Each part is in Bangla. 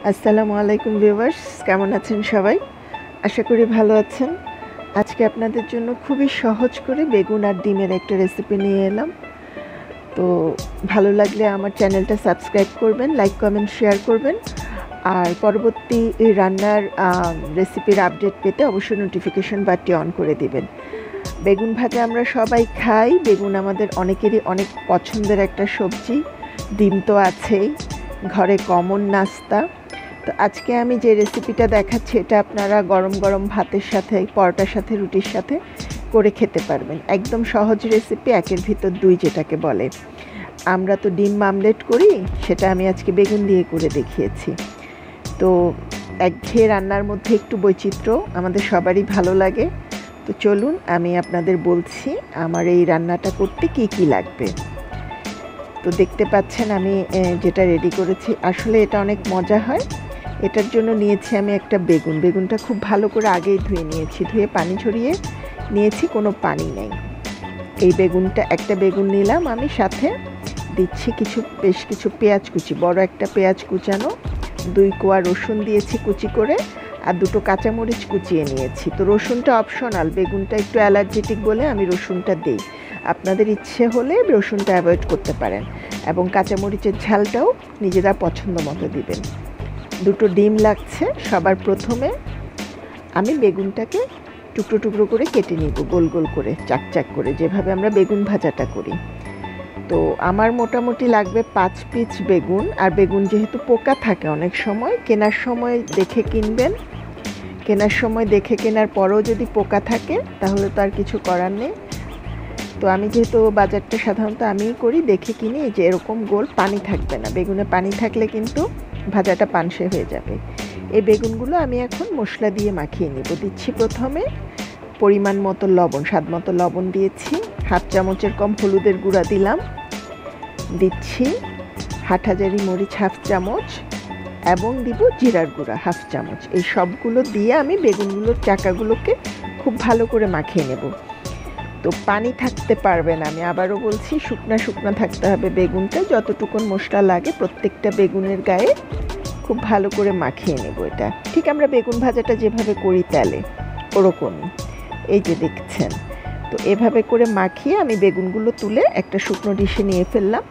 আসসালামু আলাইকুম ভিউয়ার্স, কেমন আছেন সবাই? আশা করি ভালো আছেন। আজকে আপনাদের জন্য খুবই সহজ করে বেগুন আর ডিমের একটা রেসিপি নিয়ে এলাম। তো ভালো লাগলে আমার চ্যানেলটা সাবস্ক্রাইব করবেন, লাইক কমেন্ট শেয়ার করবেন, আর পরবর্তী রান্নার রেসিপির আপডেট পেতে অবশ্যই নোটিফিকেশন বাটনটি অন করে দিবেন। বেগুন ভাজা আমরা সবাই খাই। বেগুন আমাদের অনেকেরই অনেক পছন্দের একটা সবজি। ডিম তো আছেই, ঘরে কমন নাস্তা। তো আজকে আমি যে রেসিপিটা দেখাচ্ছি এটা আপনারা গরম গরম ভাতের সাথে, পরোটার সাথে, রুটির সাথে করে খেতে পারবেন। একদম সহজ রেসিপি, একের ভিতর দুই যেটাকে বলে। আমরা তো ডিম মামলেট করি, সেটা আমি আজকে বেগুন দিয়ে করে দেখিয়েছি। তো একঘেয়ে রান্নার মধ্যে একটু বৈচিত্র্য আমাদের সবারই ভালো লাগে। তো চলুন আমি আপনাদের বলছি আমার এই রান্নাটা করতে কি কি লাগবে। তো দেখতে পাচ্ছেন আমি যেটা রেডি করেছি, আসলে এটা অনেক মজা হয়। এটার জন্য নিয়েছি আমি একটা বেগুন। বেগুনটা খুব ভালো করে আগেই ধুয়ে নিয়েছি, ধুয়ে পানি ঝরিয়ে নিয়েছি, কোনো পানি নেই। এই বেগুনটা, একটা বেগুন নিলাম আমি, সাথে দিচ্ছি বেশ কিছু পেঁয়াজ কুচি, বড় একটা পেঁয়াজ কুচানো, 2 কোয়া রসুন দিয়েছি কুচি করে, আর 2টো কাঁচামরিচ কুচিয়ে নিয়েছি। তো রসুনটা অপশনাল, বেগুনটা একটু অ্যালার্জেটিক বলে আমি রসুনটা দিই। আপনাদের ইচ্ছে হলে রসুনটা অ্যাভয়েড করতে পারেন, এবং কাঁচামরিচের ঝালটাও নিজেরা পছন্দ মতো দিবেন। 2টো ডিম লাগছে। সবার প্রথমে আমি বেগুনটাকে টুকরো টুকরো করে কেটে নিব, গোল গোল করে, চাক চাক করে, যেভাবে আমরা বেগুন ভাজাটা করি। তো আমার মোটামুটি লাগবে 5 পিস বেগুন। আর বেগুন যেহেতু পোকা থাকে অনেক সময়, কেনার সময় দেখে কিনবেন। কেনার সময় দেখে কেনার পরেও যদি পোকা থাকে তাহলে তো আর কিছু করার নেই। তো আমি যেহেতু বাজারটা সাধারণত আমিই করি, দেখে কিনি যে এরকম গোল, পানি থাকবে না। বেগুনে পানি থাকলে কিন্তু ভাজাটা পানসে হয়ে যাবে। এই বেগুনগুলো আমি এখন মশলা দিয়ে মাখিয়ে নেব। দিচ্ছি প্রথমে পরিমাণ মতো লবণ, স্বাদ মতো লবণ দিয়েছি, 1/2 চামচের কম হলুদের গুঁড়া দিলাম, দিচ্ছি হাটহাজারি মরিচ 1/2 চামচ, এবং দিব জিরার গুঁড়া 1/2 চামচ। এই সবগুলো দিয়ে আমি বেগুনগুলোর চাকাগুলোকে খুব ভালো করে মাখিয়ে নেব। তো পানি থাকতে পারবে না, আমি আবারও বলছি, শুকনা শুকনা থাকতে হবে বেগুনটা। যতটুকুন মশলা লাগে প্রত্যেকটা বেগুনের গায়ে খুব ভালো করে মাখিয়ে নেব। এটা ঠিক আমরা বেগুন ভাজাটা যেভাবে করি তেলে, ওরকমই। এই যে দেখছেন, তো এভাবে করে মাখিয়ে আমি বেগুনগুলো তুলে একটা শুকনো ডিশে নিয়ে ফেললাম।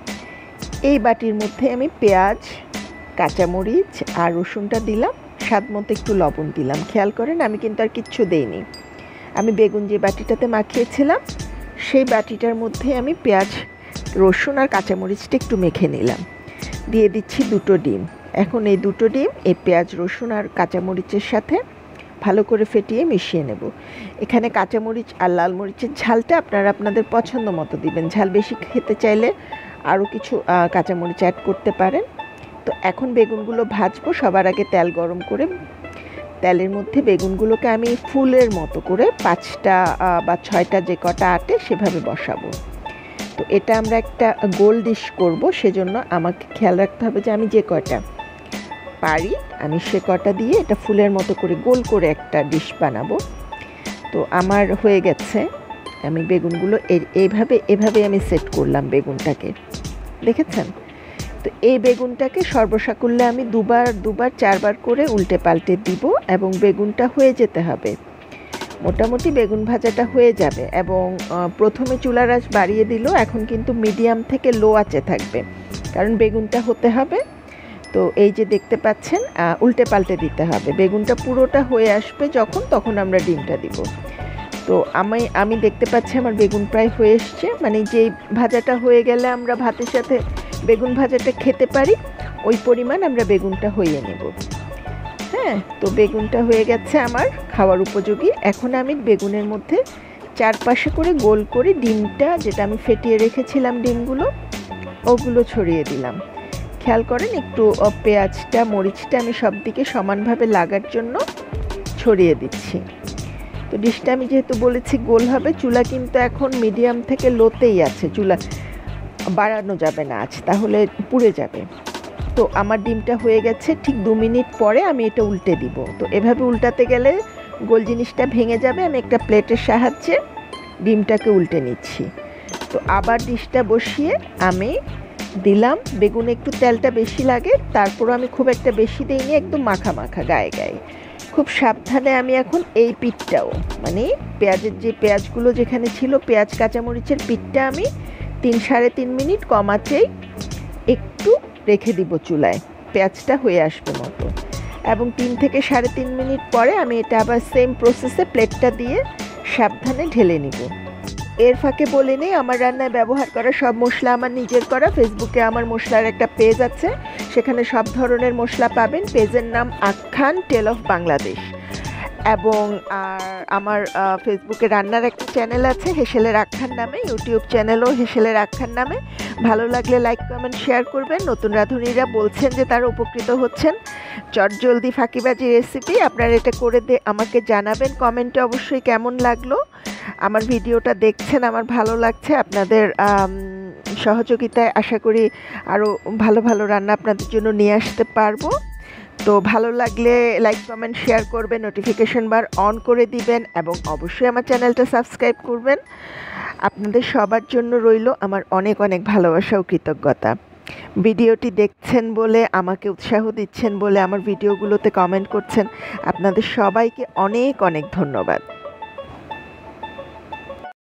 এই বাটির মধ্যে আমি পেঁয়াজ, কাঁচামরিচ আর রসুনটা দিলাম, স্বাদ মতো একটু লবণ দিলাম। খেয়াল করেন আমি কিন্তু আর কিচ্ছু দেইনি। আমি বেগুন যে বাটিটাতে মাখিয়েছিলাম সেই বাটিটার মধ্যে আমি পেঁয়াজ, রসুন আর কাঁচামরিচটা একটু মেখে নিলাম। দিয়ে দিচ্ছি 2টো ডিম। এখন এই 2টো ডিম এই পেঁয়াজ, রসুন আর কাঁচামরিচের সাথে ভালো করে ফেটিয়ে মিশিয়ে নেব। এখানে কাঁচামরিচ আর লাল মরিচের ঝালটা আপনারা আপনাদের পছন্দ মতো দিবেন। ঝাল বেশি খেতে চাইলে আরও কিছু কাঁচামরিচ অ্যাড করতে পারেন। তো এখন বেগুনগুলো ভাজবো। সবার আগে তেল গরম করে তেলের মধ্যে বেগুনগুলোকে আমি ফুলের মতো করে 5টা বা 6টা যে কটা আটে সেভাবে বসাবো। তো এটা আমরা একটা গোল ডিশ করব, সেজন্য আমাকে খেয়াল রাখতে হবে যে আমি যে কটা পারি আমি সে কটা দিয়ে এটা ফুলের মতো করে গোল করে একটা ডিশ বানাবো। তো আমার হয়ে গেছে। আমি বেগুনগুলো এভাবে আমি সেট করলাম বেগুনটাকে, দেখেছেন? তো এই বেগুনটাকে সর্বসাকুল্যে আমি দুবার 4বার করে উল্টে পাল্টে দিব, এবং বেগুনটা হয়ে যেতে হবে। মোটামুটি বেগুন ভাজাটা হয়ে যাবে, এবং প্রথমে চুলার আঁচ বাড়িয়ে দিল, এখন কিন্তু মিডিয়াম থেকে লো আঁচে থাকবে, কারণ বেগুনটা হতে হবে। তো এই যে দেখতে পাচ্ছেন, উল্টে পাল্টে দিতে হবে। বেগুনটা পুরোটা হয়ে আসবে যখন, তখন আমরা ডিমটা দিব। তো আমি দেখতে পাচ্ছি আমার বেগুন প্রায় হয়ে এসছে, মানে যেই ভাজাটা হয়ে গেলে আমরা ভাতের সাথে বেগুন ভাজাটা খেতে পারি, ওই পরিমাণ আমরা বেগুনটা হইয়ে নেব। হ্যাঁ, তো বেগুনটা হয়ে গেছে আমার খাওয়ার উপযোগী। এখন আমি বেগুনের মধ্যে চারপাশে করে গোল করে ডিমটা, যেটা আমি ফেটিয়ে রেখেছিলাম ডিমগুলো, ওগুলো ছড়িয়ে দিলাম। খেয়াল করেন একটু পেঁয়াজটা, মরিচটা আমি সব দিকে সমানভাবে লাগার জন্য ছড়িয়ে দিচ্ছি। তো ডিশটা আমি যেহেতু বলেছি গোল হবে, চুলা কিন্তু এখন মিডিয়াম থেকে লোতেই আছে, চুলা বাড়ানো যাবে না আঁচ, তাহলে পুড়ে যাবে। তো আমার ডিমটা হয়ে গেছে। ঠিক 2 মিনিট পরে আমি এটা উল্টে দিব। তো এভাবে উল্টাতে গেলে গোল জিনিসটা ভেঙে যাবে। আমি একটা প্লেটের সাহায্যে ডিমটাকে উল্টে নিচ্ছি। তো আবার ডিশটা বসিয়ে আমি দিলাম। বেগুনে একটু তেলটা বেশি লাগে, তারপরও আমি খুব একটা বেশি দিইনি, একদম মাখা মাখা গায়ে গায়ে। খুব সাবধানে আমি এখন এই পিঠটাও, মানে পেঁয়াজের যে পেঁয়াজগুলো যেখানে ছিল, পেঁয়াজ কাঁচামরিচের পিঠটা আমি 3-3.5 মিনিট কম আঁচেই একটু রেখে দিব চুলায়, পেঁয়াজটা হয়ে আসবে মতো। এবং 3 থেকে 3.5 মিনিট পরে আমি এটা আবার সেম প্রসেসে প্লেটটা দিয়ে সাবধানে ঢেলে নিব। এর ফাঁকে বলে নেই, আমার রান্নায় ব্যবহার করা সব মশলা আমার নিজের করা। ফেসবুকে আমার মশলার একটা পেজ আছে, সেখানে সব ধরনের মশলা পাবেন। পেজের নাম আখ্যান টেল অফ বাংলাদেশ। এবং আমার ফেসবুকে রান্নার একটা চ্যানেল আছে হেসেলের আখ্যান নামে, ইউটিউব চ্যানেলও হেসেলের আখ্যান নামে। ভালো লাগলে লাইক কমেন্ট শেয়ার করবেন। নতুন রাঁধুনিরা বলছেন যে তারা উপকৃত হচ্ছেন। চটজলদি ফাঁকিবাজি রেসিপি, আপনারা এটা করে আমাকে জানাবেন কমেন্টে অবশ্যই কেমন লাগলো। আমার ভিডিওটা দেখছেন, আমার ভালো লাগছে। আপনাদের সহযোগিতায় আশা করি আরও ভালো ভালো রান্না আপনাদের জন্য নিয়ে আসতে পারবো। তো ভালো লাগলে লাইক কমেন্ট শেয়ার করবেন, নোটিফিকেশন বার অন করে দিবেন এবং অবশ্যই আমার চ্যানেলটা সাবস্ক্রাইব করবেন। আপনাদের সবার জন্য রইল আমার অনেক অনেক ভালোবাসা ও কৃতজ্ঞতা। ভিডিওটি দেখছেন বলে, আমাকে উৎসাহ দিচ্ছেন বলে, আমার ভিডিওগুলোতে কমেন্ট করছেন, আপনাদের সবাইকে অনেক অনেক ধন্যবাদ।